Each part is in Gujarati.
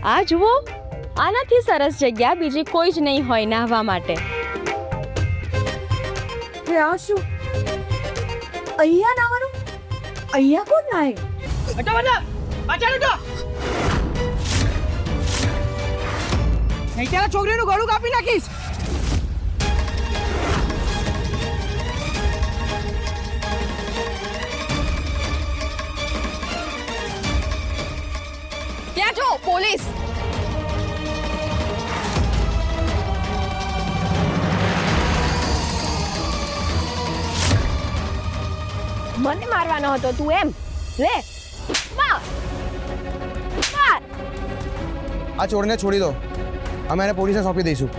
આ જુઓ, આનાથી સરસ જગ્યા બીજી કોઈ જ નહીં હોય નાહવા માટે. આ શું અહીંયા નાવાનું? અહીંયા કોણ નાય? હટો બધા, પાછળ હટો. નહીં ત્યારે છોકરીનું ગળું કાપી નાખીશ. ત્યાં જો પોલીસ. મને મારવાનો હતો તું એમ? લે માર. આ ચોરને છોડી દો, અમે એને પોલીસને સોંપી દઈશું.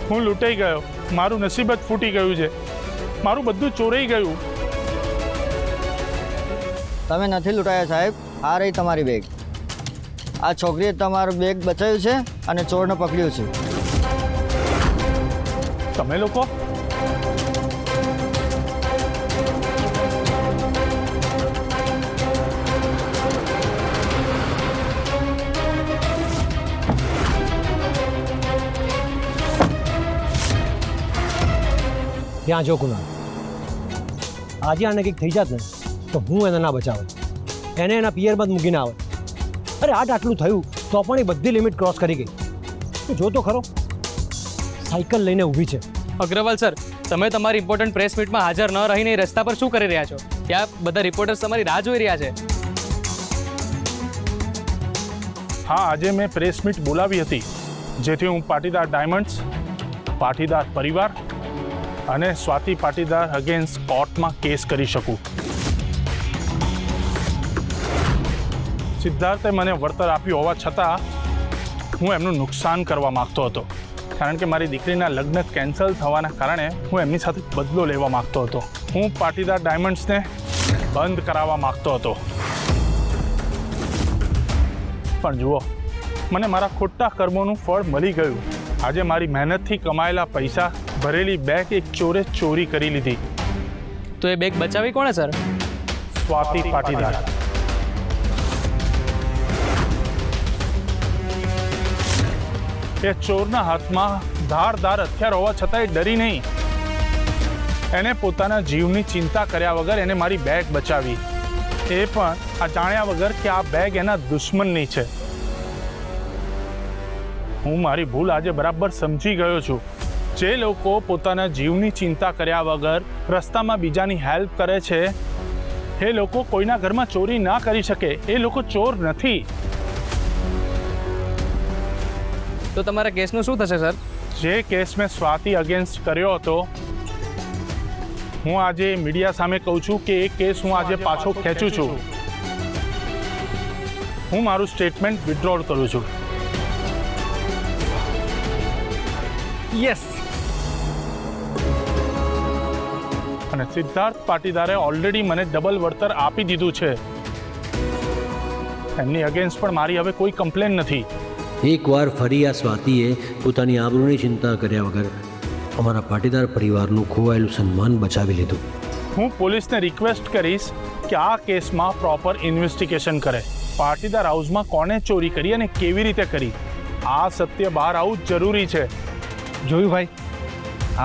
હું લૂંટાઈ ગયો, મારું નસીબ જ ફૂટી ગયું છે, મારું બધું ચોરાઈ ગયું. તમે નથી લૂંટાયા સાહેબ, આ રહી તમારી બેગ. આ છોકરીએ તમારું બેગ બચાવ્યું છે અને ચોરને પકડ્યું છે. તમે લોકો ત્યાં જો કુનાલ, આજે આને કંઈક થઈ જાત ને તો હું એને ના બચાવું, એને એના પિયરમાં જ મૂકીને આવે. અરે આટલું થયું તો પણ એ બધી લિમિટ ક્રોસ કરી ગઈ. તું જો તો ખરો, સાયકલ લઈને ઊભી છે. અગ્રવાલ સર, તમે તમારી ઇમ્પોર્ટન્ટ પ્રેસ મીટમાં હાજર ન રહીને રસ્તા પર શું કરી રહ્યા છો? ત્યાં બધા રિપોર્ટર્સ તમારી રાહ જોઈ રહ્યા છે. હા, આજે મેં પ્રેસ મીટ બોલાવી હતી જેથી હું પાટીદાર ડાયમંડ્સ, પાટીદાર પરિવાર અને સ્વાતિ પાટીદાર અગેન્સ્ટ કોર્ટમાં કેસ કરી શકું. સિદ્ધાર્થે મને વળતર આપ્યું હોવા છતાં હું એમનું નુકસાન કરવા માગતો હતો, કારણ કે મારી દીકરીના લગ્ન કેન્સલ થવાના કારણે હું એમની સાથે બદલો લેવા માગતો હતો. હું પાટીદાર ડાયમંડ્સને બંધ કરાવવા માગતો હતો. પણ જુઓ, મને મારા ખોટા કર્મોનું ફળ મળી ગયું. આજે મારી મહેનતથી કમાયેલા પૈસા ભરેલી બેગ એક ચોરે ચોરી કરી લીધી. તો એ બેગ બચાવી કોણે સર? સ્વાતિ પાટીદાર. એ ચોરના હાથમાં ધારદાર હથિયાર હોવા છતાં એ ડરી નહીં. એને પોતાના જીવની ચિંતા કર્યા વગર એને મારી બેગ બચાવી, એ પણ આ જાણ્યા વગર કે આ બેગ એના દુશ્મનની છે. હું મારી ભૂલ આજે બરાબર સમજી ગયો છું. જે લોકો પોતાના જીવની ચિંતા કર્યા વગર રસ્તામાં બીજાની હેલ્પ કરે છે, એ લોકો કોઈના ઘરમાં ચોરી ના કરી શકે. એ લોકો ચોર નથી. તો તમારા કેસનું શું થશે સર? જે કેસ મેં સ્વાતિ અગેન્સ્ટ કર્યો હતો, હું આજે મીડિયા સામે કહું છું કે એ કેસ હું આજે પાછો ખેંચું છું. હું મારું સ્ટેટમેન્ટ વિથડ્રોલ કરું છું. યસ. અને સિદ્ધાર્થ પાટીદારે ઓલરેડી મને ડબલ વળતર આપી દીધું છે. એમની અગેન્સ્ટ પણ મારી હવે કોઈ કમ્પ્લેન નથી. એકવાર ફરી આ સ્વાતિએ પોતાની આબરૂની ચિંતા કર્યા વગર અમારા પાટીદાર પરિવારનું ખોવાયેલું સન્માન બચાવી લીધું. હું પોલીસને રિક્વેસ્ટ કરીશ કે આ કેસમાં પ્રોપર ઇન્વેસ્ટિગેશન કરે. પાટીદાર હાઉસમાં કોણે ચોરી કરી અને કેવી રીતે કરી, આ સત્ય બહાર આવવું જરૂરી છે. જોયું ભાઈ,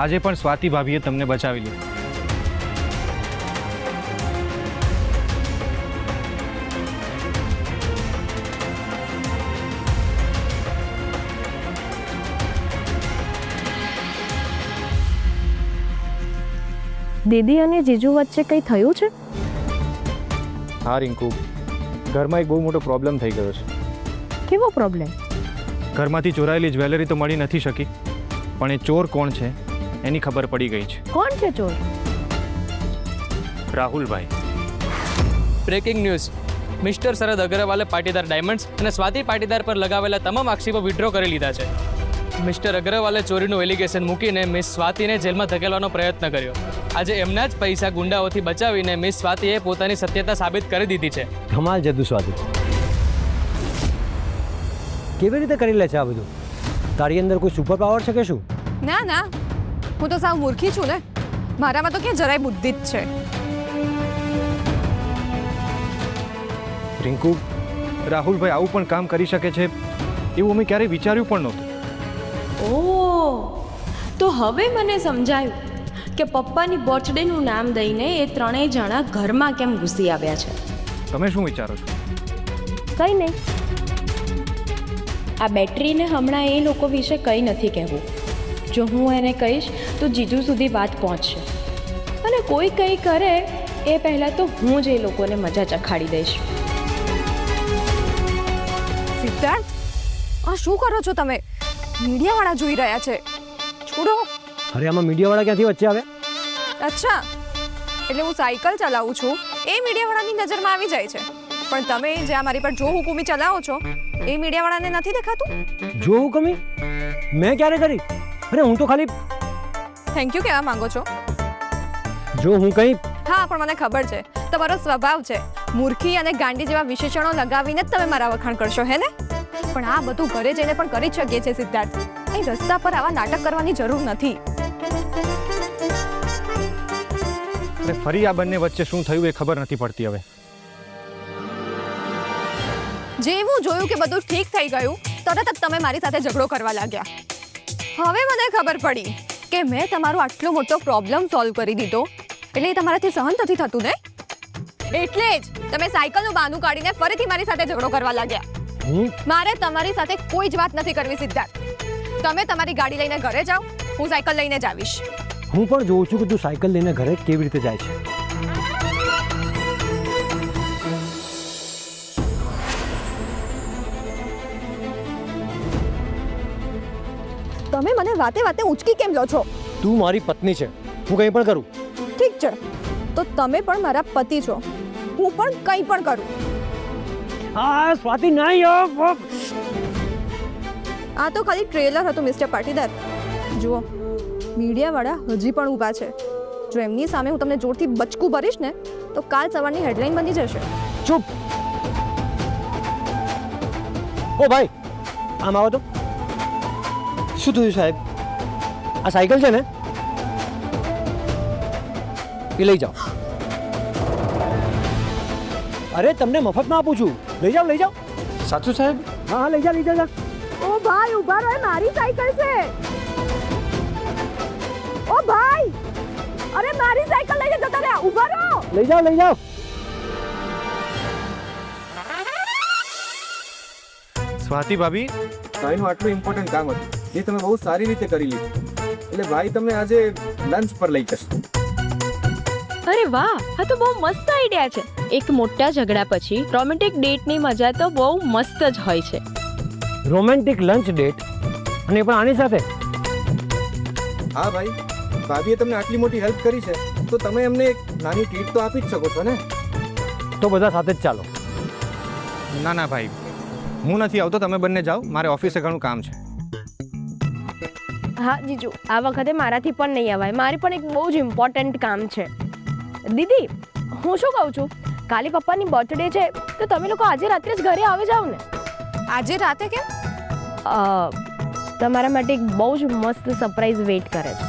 આજે પણ સ્વાતિ ભાભીએ તમને બચાવી લીધું. દીદી અને જીજુ વચ્ચે કંઈ થયું છે? હા રિંકુ, ઘરમાં એક બહુ મોટો પ્રોબ્લેમ થઈ ગયો છે. કેવો પ્રોબ્લેમ? ઘરમાંથી ચોરાયેલી જ્વેલરી તો મળી નથી શકી, પણ એ ચોર કોણ છે એની ખબર પડી ગઈ છે. કોણ છે ચોર? રાહુલભાઈ. Breaking news. મિસ્ટર શરદ અગ્રવાલે પાટીદાર ડાયમંડ્સ અને સ્વાતિ પાટીદાર પર લગાવેલા તમામ આક્ષેપો વિડ્રો કરી લીધા છે. મિસ્ટર અગ્રવાલે ચોરીનું એલિગેશન મૂકીને મિસ સ્વાતિને જેલમાં ધકેલવાનો પ્રયત્ન કર્યો. આજે એમના જ પૈસા ગુંડાઓથી બચાવીને મિસ સ્વાતિએ પોતાની સત્યતા સાબિત કરી દીધી છે. કમાલ જદુ સ્વાતિ, કેવી રીતે કરી લે છે આ બધું? તારી અંદર કોઈ સુપર પાવર છે કે શું? ના ના, હું તો સાવ મૂર્ખી છું ને. મારામાં તો ક્યાં જરાય બુદ્ધિ જ છે. રિંકુ, રાહુલભાઈ આવું પણ કામ કરી શકે છે એવું અમે ક્યારેય વિચાર્યું પણ નહોતું. ઓહ, તો હવે મને સમજાયું કે પપ્પાની બર્થડેનું નામ દઈને એ ત્રણેય જણા ઘરમાં કેમ ઘૂસી આવ્યા છે. તમે શું વિચારો છો? કંઈ નહીં. આ બેટરીને હમણાં એ લોકો વિશે કંઈ નથી કહેવું. જો હું એને કહીશ તો જીજુ સુધી વાત પહોંચશે અને કોઈ કંઈ કરે એ પહેલાં તો હું જ એ લોકોને મજા ચખાડી દઈશ. સિદ્ધાર્થ, આ શું કરો છો તમે? મીડિયાવાળા જોઈ રહ્યા છે. છોડો. અરે આમાં મીડિયાવાળા ક્યાંથી વચ્ચે આવ્યા? અચ્છા, એટલે હું સાયકલ ચલાવું છું એ મીડિયાવાળાની નજરમાં આવી જાય છે, પણ તમે જે આ મારી પર જો હુકુમી ચલાવો છો એ મીડિયાવાળાને નથી દેખાતું? જો હુકમી મેં ક્યારે કરી? અરે હું તો ખાલી થેન્ક યુ કહેવા માંગો છો? જો હું કંઈ હા, પણ મને ખબર છે તમારો સ્વભાવ છે મૂર્ખી અને ગાંડી જેવા વિશેષણો લગાવીને જ તમે મારા વખાણ કરશો, હે ને? પણ આ બધું ઘરે જઈને પણ કરી જ શકીએ છીએ સિદ્ધાર્થ. અહીં રસ્તા પર આવા નાટક કરવાની જરૂર નથી. અને ફરી આ બંને વચ્ચે શું થયું એ ખબર નથી પડતી હવે. જેવું જોયું કે બધું ઠીક થઈ ગયું તરત જ તમે મારી સાથે ઝઘડો કરવા લાગ્યા. હવે મને ખબર પડી કે મેં તમારો આટલો મોટો પ્રોબ્લેમ સોલ્વ કરી દીધો એટલે એ તમારાથી સહન નથી થતું ને, એટલે જ તમે સાયકલનું બહાનું કાઢીને ફરીથી મારી સાથે ઝઘડો કરવા લાગ્યા. મારે તમારી સાથે કોઈ જ વાત નથી કરવી સિદ્ધાર્થ. તમે તમારી ગાડી લઈને ઘરે જાઓ, હું સાયકલ લઈને જ આવીશ. હું પણ જોઉં છું કે તું સાયકલ લઈને ઘરે કેવી રીતે જાય છે. તમે મને વાતે વાતે ઉચકી કેમ લો છો? તું મારી પત્ની છે, હું કંઈ પણ કરું. ઠીક છે, તો તમે પણ મારા પતિ છો, હું પણ કંઈ પણ કરું. હા સ્વાતિ નહીં. આ તો ખાલી ટ્રેલર હતું મિસ્ટર પાટીદાર. જુઓ, મીડિયાવાળા હજી પણ ઊભા છે. જો એમની સામે હું તમને જોરથી બચકું ભરીશ ને તો કાલ સવારની હેડલાઇન બની જશે. ચૂપ. ઓ ભાઈ, આમ આવો તો. શું થયું સાહેબ? આ સાયકલ છે ને, એ લઈ જાઓ. અરે તમને મફતમાં આપું છું, લઈ જાઓ લઈ જાઓ. સાચું સાહેબ? હા હા લઈ જાઓ લઈ જાઓ. ઓ ભાઈ ઊભા રહો, મારી સાયકલ છે. ઓ ભાઈ, અરે મારી સાયકલ લઈને જતા રહ્યા, ઊભા રહો. લઈ જાઓ લઈ જાઓ. સ્વાતિ ભાભી, ભાઈનું આટલું ઇમ્પોર્ટન્ટ કામ હતું જે તમે બહુ સારી રીતે કરી લીધું, એટલે ભાઈ તમને આજે લંચ પર લઈ જશે. અરે વાહ, આ તો બહુ મસ્ત આઈડિયા છે. એક મોટા ઝઘડા પછી રોમેન્ટિક ડેટની મજા તો બહુ મસ્ત જ હોય છે. રોમેન્ટિક લંચ ડેટ, અને પણ આની સાથે? હા ભાઈ, ભાભીએ તમને આટલી મોટી હેલ્પ કરી છે તો તમે એમને એક નાની ટ્રીટ તો આપી જ શકો છો ને. તો બધા સાથે જ ચાલો. ના ના ભાઈ, હું નથી આવતો, તમે બંને જાઓ, મારે ઓફિસે ઘણું કામ છે. હા જીજુ, આ વખતે મારાથી પણ નહીં અવાય. મારી પણ એક બહુ જ ઇમ્પોર્ટન્ટ કામ છે. દીદી, હું શું કહું છું, કાલે પપ્પાની બર્થડે છે તો તમે લોકો આજે રાત્રે જ ઘરે આવી જાઓ ને. આજે રાતે કેમ? તમારા માટે એક બહુ જ મસ્ત સરપ્રાઈઝ વેઇટ કરે છે.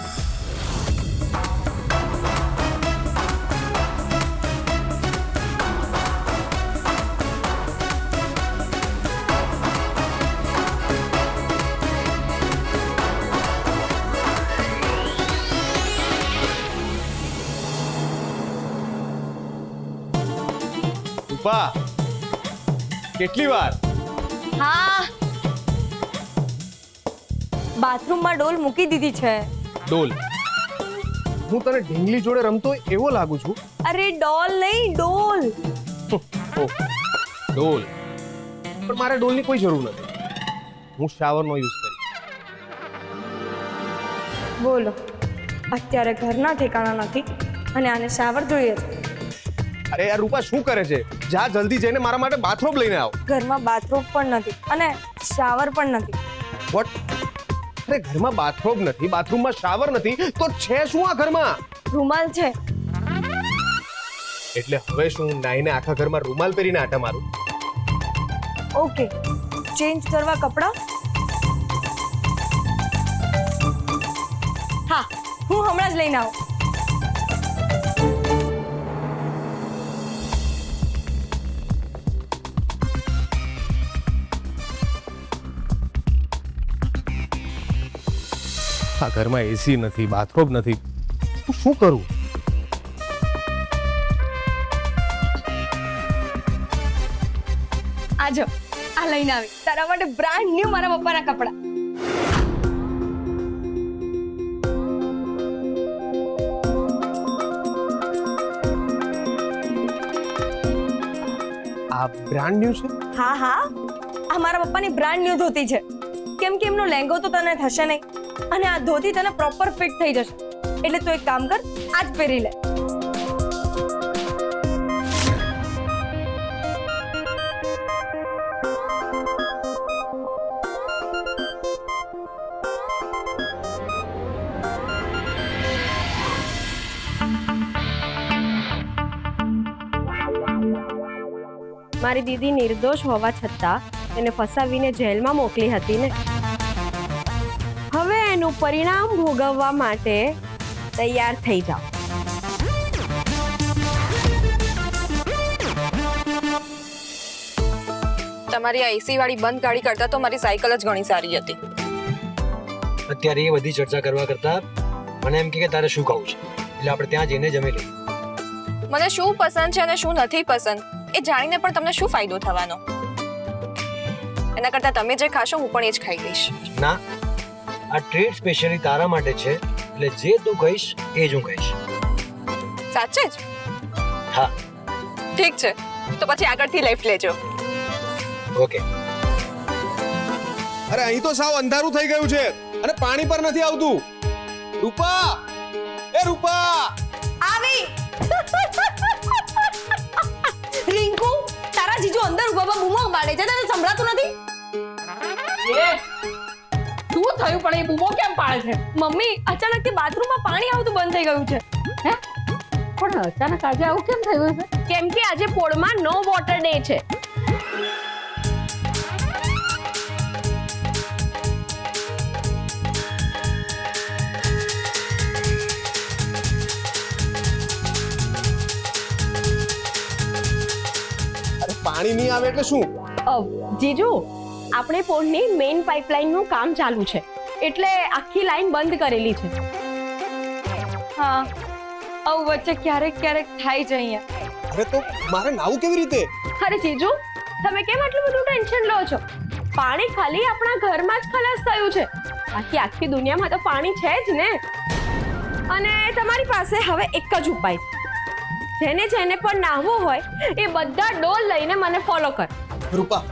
ઉપા, કેટલી વાર? હા, બાથરૂમમાં ડોલ મૂકી દીધી છે. ડોલ? હું તને ઢીંગલી જોડે રમતો હોય એવો લાગુ છું? અરે ડોલ નહીં, ડોલ. ડોલ? પણ મારે ડોલની કોઈ જરૂર નથી, હું શાવરનો યુઝ કરી. બોલો, અત્યારે ઘરના ઠેકાણા નથી અને આને શાવર જોઈએ છે. અરે યાર રૂપા, શું કરે છે? જા જલ્દી જઈને મારા માટે બાથરૂમ લઈને આવ. ઘરમાં બાથરૂમ પણ નથી અને શાવર પણ નથી. વોટ? અરે ઘરમાં બાથરૂમ નથી, બાથરૂમમાં શાવર નથી, તો છે શું આ ઘરમાં? રૂમાલ છે. એટલે હવે શું નાઈને આખા ઘરમાં રૂમાલ પહેરીને આટા મારું? ઓકે, ચેન્જ કરવા કપડાં? હા, હું હમણાં જ લઈને આવું. આ ઘરમાં એસી નથી, બાથરૂમ નથી, હું શું કરું? આજો આ લઈને આવી તારા માટે બ્રાન્ડ ન્યુ મારા પપ્પાના કપડા. આ બ્રાન્ડ ન્યુ છે? હા હા આ મારા પપ્પાની બ્રાન્ડ ન્યુ ધોતી છે, કેમ કે એમનો લેંગો તો તને થશે નહીં અને આ ધોતી તને પ્રોપર ફિટ થઈ જશે. એટલે તું એક કામ કર, આજ પહેરી લે. મારી દીદી નિર્દોષ હોવા છતાં એને ફસાવીને જેલમાં મોકલી હતી ને, હવે એનું પરિણામ ભોગવવા માટે તૈયાર થઈ જાઓ. તમારી આ એસી વાળી બંધ ગાડી કરતા તો મારી સાયકલ જ ઘણી સારી હતી. અત્યારે એ બધી ચર્ચા કરવા કરતા મને એમ કે તારે શું ખાવું છે, એટલે આપણે ત્યાં જઈને જમી લઈએ. મને શું પસંદ છે અને શું નથી પસંદ એ જાણીને પણ તમને શું ફાયદો થવાનો? એના કરતા તમે જે ખાશો હું પણ એ જ ખાઈ લઈશ. ના, આ ટ્રીટ સ્પેશિયલી તારા માટે છે, એટલે જે તું કહીશ એ જ હું કહીશ. સાચે જ? હા. ઠીક છે, તો પછી આગળથી લેફ્ટ લેજો. ઓકે. અરે અહીં તો સાવ અંધારું થઈ ગયું છે અને પાણી પર નથી આવતું. રૂપા, એ રૂપા! આવી રિંકુ, તારા જીજુ અંદર ઉભા બૂમો પાડે છે, તને સંભળાતું નથી? શું થયું પણ એ બૂમો કેમ પાડે છે? મમ્મી, અચાનકથી બાથરૂમમાં પાણી આવતું બંધ થઈ ગયું છે. હે પણ અચાનક આજે આવું કેમ થયું છે? કેમ કે આજે પોળમાં નો વોટર ડે છે. પાણી નહીં આવે એટલે શું? જીજુ, આપણે પોળની મેઇન પાઇપલાઇન નું કામ ચાલુ છે, એટલે આખી લાઈન બંધ કરેલી છે. હા, આવું વચ્ચે ક્યારેક ક્યારેક થાય છે અહીંયા. અરે તો મારે નાવું કેવી રીતે? અરે જીજુ, તમે કેમ આટલું બધું ટેન્શન લો છો? પાણી ખાલી આપણા ઘરમાં જ ખલાસ થયું છે, બાકી આખી દુનિયામાં તો પાણી છે જ ને. અને તમારી પાસે હવે એક જ ઉપાય છે, જેને પણ નાહવું હોય એ બધા ડોલ લઈને મને ફોલો કર. રૂપા,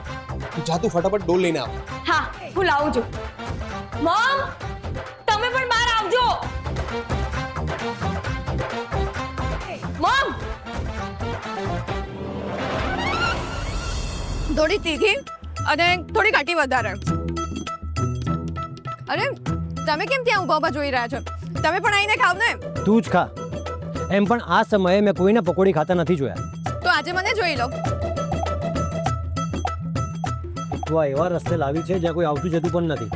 જા તું ફટાફટ ડોલ લઈને આવ. હા, હું લાવું છું. મમ, તમે પણ બહાર આવજો. મમ, થોડી તીખી અને થોડી ઘાટી વધારે. અરે તમે કેમ ત્યાં ઊભા ઊભા જોઈ રહ્યા છો? તમે પણ આવીને ખાવ ને. તું જ ખા. એમ પણ આ સમયે મેં કોઈને પકોડી ખાતા નથી જોયા. તો આજે મને જોઈ લો. તું આ એવા રસ્તે લાવી છે જ્યાં કોઈ આવતું જતું પણ નથી.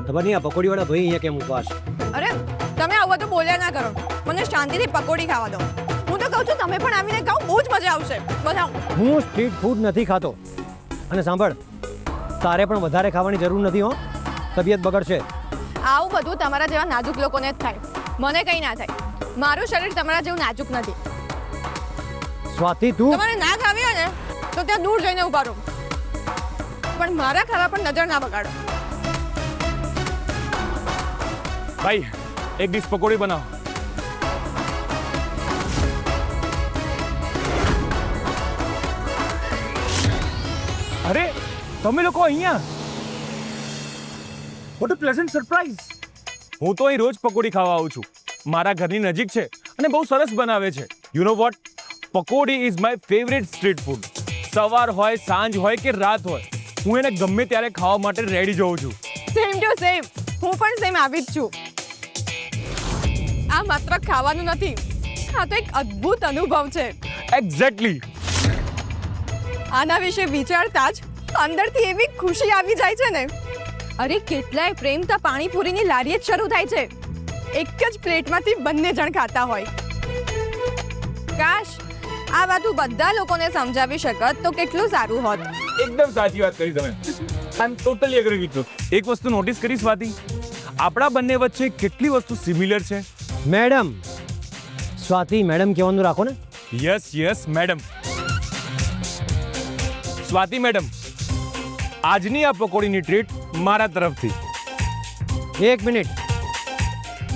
ખબર નહીં આ પકોડીવાળા ભાઈ અહીંયા કેમ ઊભા છે. અરે તમે આવું તો બોલ્યા ના કરો, મને શાંતિથી પકોડી ખાવા દો. હું તો કહું છું તમે પણ આવીને ખાઓ, બહુ જ મજા આવશે. બતાવો. હું સ્ટ્રીટ ફૂડ નથી ખાતો. અને સાંભળ, તારે પણ વધારે ખાવાની જરૂર નથી હો, તબિયત બગડશે. આવું બધું તમારા જેવા નાજુક લોકોને જ થાય, મને કંઈ ના થાય. મારું શરીર તમારા જેવું નાજુક નથી. સ્વાતિ, તું તમારે ના ખાવી હોય ને તો ત્યાં દૂર જઈને ઉભા રહો, પણ મારા ખાવા પર નજર ના બગાડો. ભાઈ, એક ડીશ પકોડી બનાવો. અરે તમે લોકો અહીંયા? What a pleasant surprise. હું તો અહીં રોજ પકોડી ખાવા આવું છું. મારા ઘરની નજીક છે અને બહુ સરસ બનાવે છે. You know what, pakodi is my favourite street food. સવાર હોય, સાંજ હોય કે રાત હોય, હું એને ગમે ત્યારે ખાવા માટે રેડી જોઉં છું. સેમ ટુ સેમ, હું પણ સેમ આવી જ છું. આ માત્ર ખાવાનું નથી, આ તો એક અદ્ભુત અનુભવ છે. એક્ઝેક્ટલી. આના વિશે વિચારતા જ અંદરથી એવી ખુશી આવી જાય છે ને. અરે કેટલાય પ્રેમ તો પાણીપુરીની લારી જ શરૂ થાય છે, એક જ પ્લેટમાંથી બંને જણ ખાતા હોય. કાશ આ વાત હું બધા લોકોને સમજાવી શકત તો કેટલું સારું હોત. એકદમ સાચી વાત કરી તમે. આઈ એમ ટોટલી એગ્રી વિથ યુ. એક વસ્તુ નોટિસ કરી સ્વાતિ, આપણા બંને વચ્ચે કેટલી વસ્તુ સિમિલર છે. મેડમ, સ્વાતિ મેડમ કહેવાનું રાખો ને. Yes madam. સ્વાતિ મેડમ, આજની આ પકોડીની ટ્રીટ મારા તરફથી. 1 મિનિટ.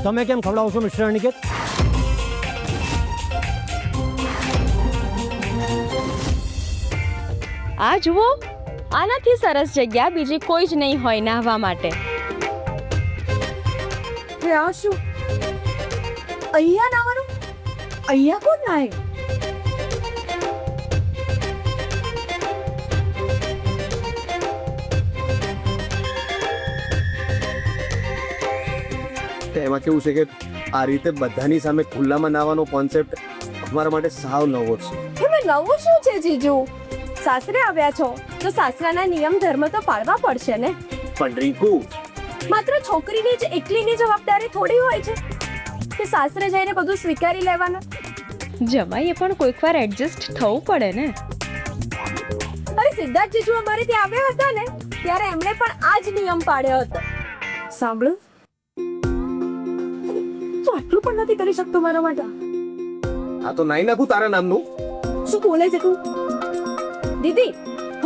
તમે કેમ ખવડાવશો મિસ્ટર અનિકેત? આ જુઓ, આનાથી સરસ જગ્યા બીજી કોઈ જ નહીં હોય નાહવા માટે. આ શું અહીંયા નાવાનું? અહીંયા કોણ નાય? એમાં કેવું છે કે આ રીતે બધાની સામે ખુલ્લામાં નાવાનો કોન્સેપ્ટ અમારા માટે સાવ નવો છે. એમાં નવું શું છે જીજુ? સાસરે આવ્યા છો તો સાસરાના નિયમ ધર્મ તો પાળવા પડશે ને. પણ રીંકુ, માત્ર છોકરીની જ એકલીની જવાબદારી થોડી હોય છે કે સાસરે જઈને બધું સ્વીકારી લેવાનું. જમાઈએ પણ કોઈક વાર એડજસ્ટ થવું પડે ને. અરે સિદ્ધાર્થ જીજુ અમારે ત્યાં આવ્યા હતા ને ત્યારે એમણે પણ આ જ નિયમ પાડ્યો હતો. સાંભળો, તું આટલું પણ નથી કરી શકતો મારા માટે. આ તો નાઈ નાખું તારા નામનું. શું બોલે છે તું? દીદી,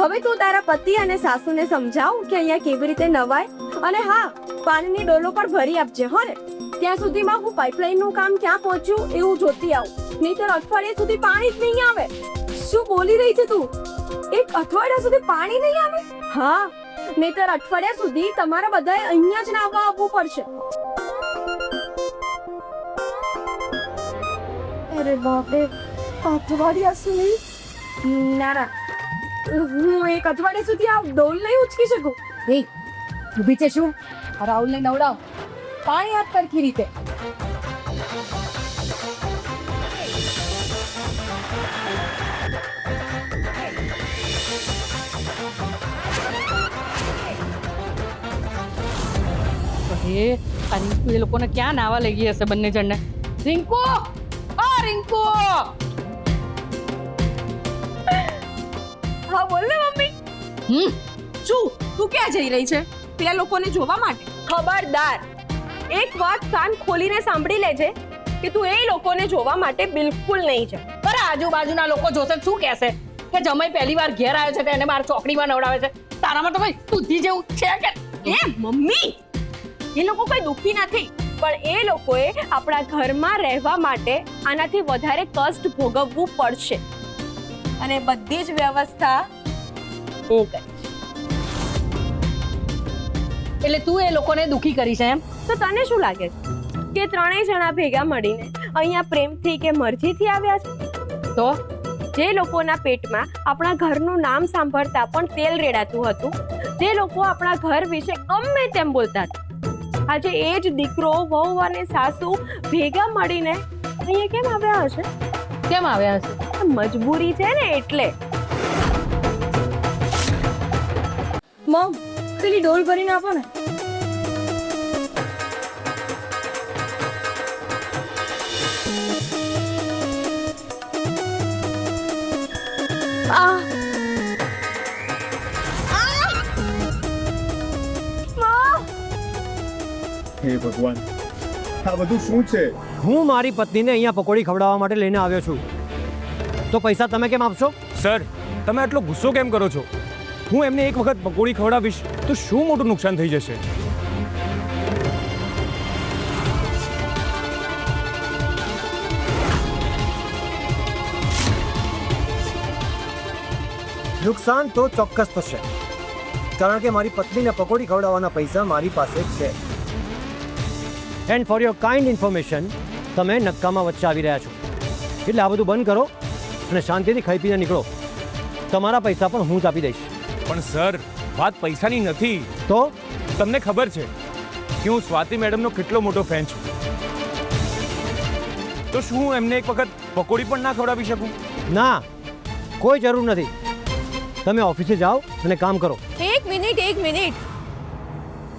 હવે તું તારા પતિ અને સાસુને સમજાવ કે અહીંયા કેવી રીતે નવાય. અને હા, પાણીની ડોલો પણ ભરી આપજે હો ને. ત્યાં સુધીમાં હું પાઇપલાઇનનું કામ ક્યાં પહોંચ્યું એવું જોતી આવું, નહીંતર અઠવાડિયા સુધી પાણી જ નહીં આવે. શું બોલી રહી છે તું? 1 અઠવાડિયા સુધી પાણી નહીં આવે? હા, નહીંતર અઠવાડિયા સુધી તમારા બધાએ અહીંયા જ નાવા આવવું પડશે. અરે બાપ રે, અઠવાડિયા સુધી? ના ના, હું 1 અઠવાડિયા સુધી આ ડોલ નહીં ઉચકી શકું. એ ઊભી છે શું? રાહુલને નવડાવ, પાણી આપ સરખી રીતે. એ લોકોને ક્યાં નાવા લઈ ગઈ હશે બંને જણને? રિંકુ, રિંકુ! હા બોલ ને મમ્મી. શું તું ક્યાં જઈ રહી છે? પેલા લોકોને જોવા માટે? ખબરદાર, એક વાત કાન ખોલીને સાંભળી લેજે કે તું એ લોકોને જોવા માટે બિલકુલ નહીં જાય. અરે આજુબાજુના લોકો જોશે શું કહેશે કે જમાઈ પહેલી વાર ઘેર આવ્યો છે તો એને માર ચોકડીમાં નવડાવે છે. તારામાં તો ભાઈ બુદ્ધિ જેવું છે કે? એ મમ્મી, એ લોકો કોઈ દુઃખી નથી, પણ એ લોકોએ આપણા ઘરમાં રહેવા માટે આનાથી વધારે કષ્ટ ભોગવવું પડશે. અને બધી જ વ્યવસ્થા હું કરીશ. એટલે તું એ લોકોને દુઃખી કરી છે એમ? તો તને શું લાગે છે કે ત્રણેય જણા ભેગા મળીને અહીંયા પ્રેમથી કે મરજીથી આવ્યા છે? તો જે લોકોના પેટમાં આપણા ઘરનું નામ સાંભળતા પણ તેલ રેડાતું હતું, જે લોકો આપણા ઘર વિશે ગમે તેમ બોલતા હતા, આજે એ જ દીકરો, વહુ અને સાસુ ભેગા મળીને અહીંયા કેમ આવ્યા હશે? કેમ આવ્યા હશે? મજબૂરી છે ને એટલે. મમ, પેલી ડોલ ભરીને આપો ને. હે ભગવાન, આ બધું શું છે? હું મારી પત્નીને અહીંયા પકોડી ખવડાવવા માટે લઈને આવ્યો છું, તો પૈસા તમે કેમ આપશો? સર, તમે આટલો ગુસ્સો કેમ કરો છો? હું એમને એક વખત પકોડી ખવડાવીશ તો શું મોટું નુકસાન થઈ જશે? નુકસાન તો ચોક્કસ થશે, કારણ કે મારી પત્નીને પકોડી ખવડાવવાના પૈસા મારી પાસે છે. And for your kind information, તમે નક્કામાં વચ્ચે આવી રહ્યા છો, એટલે આ બધું બંધ કરો અને શાંતિથી ખાઈ પીને નીકળો. તમારા પૈસા પણ હું જ આપી દઈશ. પણ સર, વાત પૈસાની નથી. તો તમને ખબર છે કે હું સ્વાતિ મેડમનો કેટલો મોટો ફેન છું, તો શું હું એમને એક વખત પકોડી પણ ના ખવડાવી શકું? ના, કોઈ જરૂર નથી. તમે ઓફિસે જાઓ અને કામ કરો. એક મિનિટ.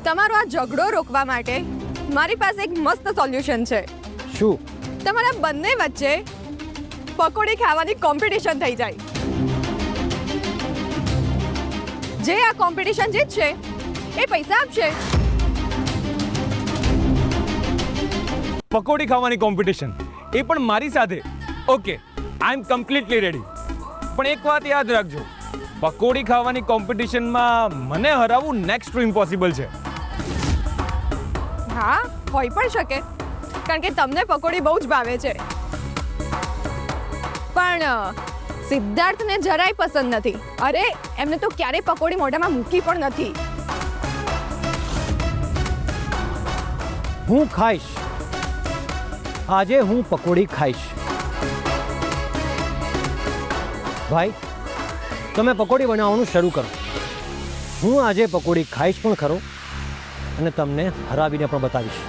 તમારો આ ઝઘડો રોકવા માટે મારી પાસે એક મસ્ત સોલ્યુશન છે. શું? તમારા બંને વચ્ચે પકોડી ખાવાની કોમ્પિટિશન થઈ જાય. જે આ કોમ્પિટિશન જીતશે એ પૈસા આપશે. પકોડી ખાવાની કોમ્પિટિશન, એ પણ મારી સાથે. ઓકે, આઈ એમ કમ્પ્લીટલી રેડી. પણ એક વાત યાદ રાખજો, પકોડી ખાવાની કોમ્પિટિશનમાં મને હરાવવું નેક્સ્ટ ટુ ઇમ્પોસિબલ છે. હા, હોઈ પણ શકે, કારણ કે તમને પકોડી બહુ જ ભાવે છે. પણ સિદ્ધાર્થને જરાય પસંદ નથી. અરે, એમને તો ક્યારેય પકોડી મોઢામાં મૂકી પણ નથી. હું ખાઈશ, આજે હું પકોડી ખાઈશ. ભાઈ, તમે પકોડી બનાવવાનું શરૂ કરો. હું આજે પકોડી ખાઈશ પણ ખરો અને તમને હરાવીને પણ બતાવીશ.